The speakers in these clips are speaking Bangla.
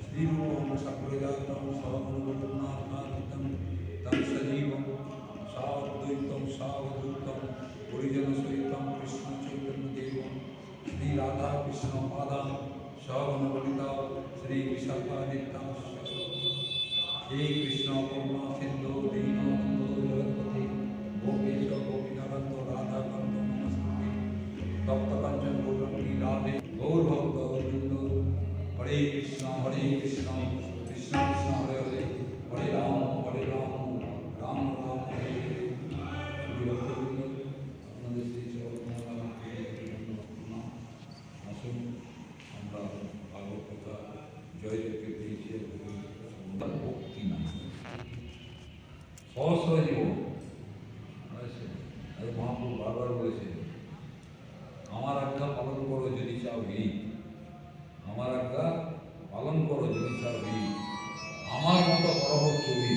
श्रीरूपं सप्रजातं सवगुणरघुनाथादितं तं सजीवं साद्वैतं सावधूतं परिजनसहितं कृष्णचैतन्यदेवं श्रीराधाकृष्णपादां सवगुणललिता श्रीविशाखादित्यां हे कृष्ण करुणा सिंधु दीनबन्धो जगत्पते गोपेश गोपीनाथ राधाकान्त नमस्ते तप्तकाञ्चन गौरंगी राधे गौरभक्तवृन्द हरे कृष्ण कृष्ण कृष्ण हरे हरे हरे राम राम राम हरे हरे भक्तवृन्द আপনাদের সেই আসুন আমরা ভাগবত কথা জয় জয়কে পেয়েছি ভক্তি না সহজ সহজ জীবন মহাপ্রভু বারবার বলেছে আমার আজ্ঞা পালন করো যদি চাও এই আমার আজ্ঞা পালন করো যদি চাও এই আমার মতো পরভক্ত এই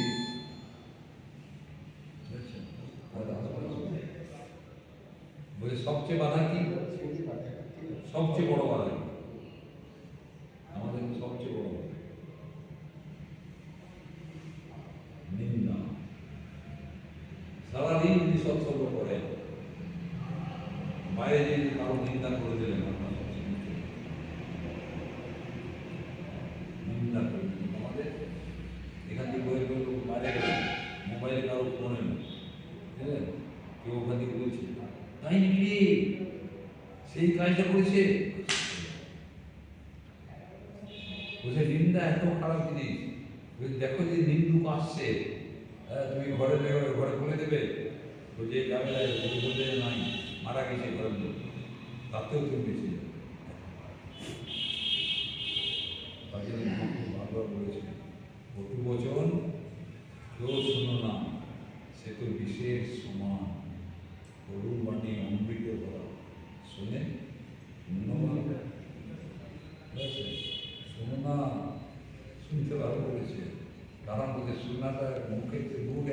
বলে সবচেয়ে বাধা কি সবচেয়ে বড় বাধা আমাদের সবচেয়ে বড় বাধা নিন্দা সারাদিন যদি সৎসঙ্গ করেন বাইরে যদি কারো নিন্দা করে দিলেন আপনার নিন্দা করে দিলেন আমাদের এখান থেকে বই বাইরে গেলেন মোবাইলে কারো ফোন এলো বুঝলেন কেউ ওখান থেকে বলছে তাই নাকি সেই কাজটা করেছে বলছে নিন্দা এত খারাপ জিনিস দেখো যে নিন্দুক আসছে তুমি ঘরে বলে দেবে যে ক্যামেরায় বলতে নাই মারা গেছে ঘরের লোক তাতেও তুমি বেঁচে যাবে তাকে বারবার বলেছে কটু বচন কেউ শোনো না সে তো বিশেষ সমান করুণ বাণী অমৃত করা শুনে শোনো না শুনতে ভালো বলেছে কারণ বলতে শোনাটা মুখ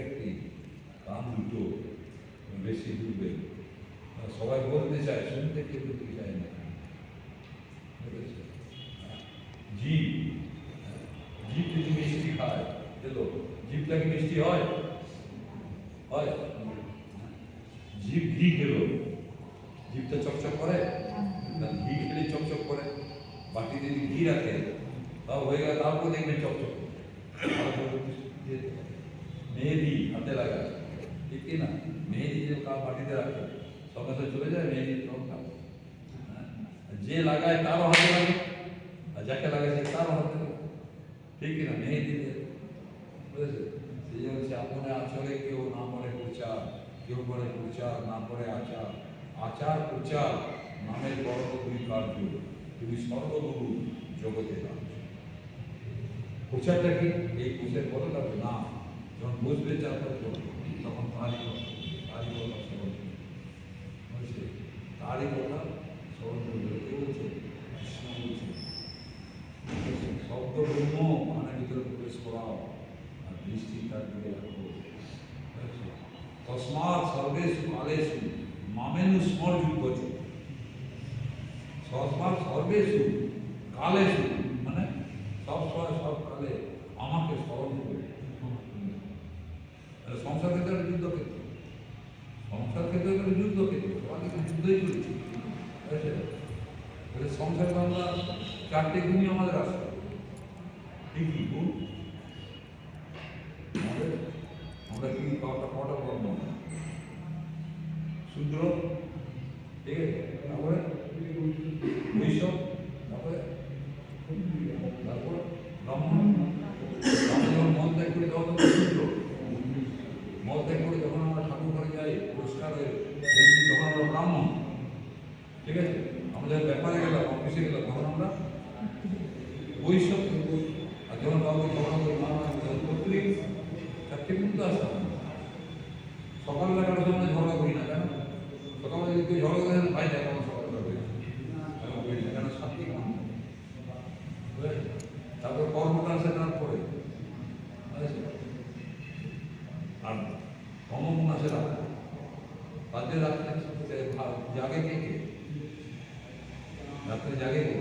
একটি কান দুটো বেশি ডুবে সবাই বলতে চায় শুনতে কেউ বলতে চায় না জীব যদি মিষ্টি খায় এলো জীবটা কি মিষ্টি হয় জীব ঘি খেলো জীবটা চকচক করে ঘি খেলে চকচক করে বাটি যদি ঘি রাখে তাও হয়ে গেলে তারপর দেখবেন চকচক মেহেদি হাতে লাগায় ঠিক কি না মেহেদি যে বাটিতে রাখে সঙ্গে সঙ্গে চলে যায় মেহেদি রং খাবে যে লাগায় তারও হাতে লাগে আর যাকে লাগায় সে তারও হাতে লাগে ঠিক কি না মেহেদি বুঝেছে সেই হচ্ছে আপনে আচলে কেউ না পড়ে প্রচার কেউ পড়ে প্রচার না পড়ে আচার আচার প্রচার নামের বড় দুই কার্য তুমি সর্বগুরু জগতে রাজ্য প্রচারটা কি এই প্রচার বড় লাগবে না যখন বুঝবে চারপাশ তখন তারই কথা বলছে তারই কথা স্মরণ করবে কে বলছে কৃষ্ণ বলছে শব্দ ব্রহ্ম কানের ভিতরে প্রবেশ করাও আর দৃষ্টি তার দিকে রাখবো তস্মাৎ সর্বেষু কালেষু মামেনু স্মরযুক্ত তস্মাৎ সর্বেষু কালেষু মানে সব সময় সব কালে আমাকে স্মরণ করে সংসার ক্ষেত্রে যুদ্ধক্ষেত্র সংসার ক্ষেত্রে যুদ্ধক্ষেত্র সবাই যুদ্ধই করেছি সংসার বাংলা চারটে গুণই আমাদের আসে ঠিকই গুণ আমরা কি কটা কর্ম শূদ্র ঠিক আছে তারপরে বৈষ্ণব তারপরে ব্রাহ্মণ যখন মন ত্যাগ করি তখন শূদ্র মন ত্যাগ করি যখন আমরা ঠাকুর ঘরে যাই পুরস্কার তখন আমরা ব্রাহ্মণ ঠিক আছে আমাদের ব্যাপারে গেলাম অফিসে গেলাম তখন আমরা বৈষ্ণব আর যখন বাবু ঝগড়া করি কর্তৃক চারটে কিন্তু আসা সকালবেলার জন্য ঝগড়া করি না কেন সকালে যদি কেউ ঝগড়া করে ভাই দেখ আমার সকালবেলা হয়েছে কেন শান্তি তারপর কর্মটা আসে তারপরে আর কর্মগুণ আসে রাত রাতে রাত্রে জাগে কে রাত্রে জাগে কে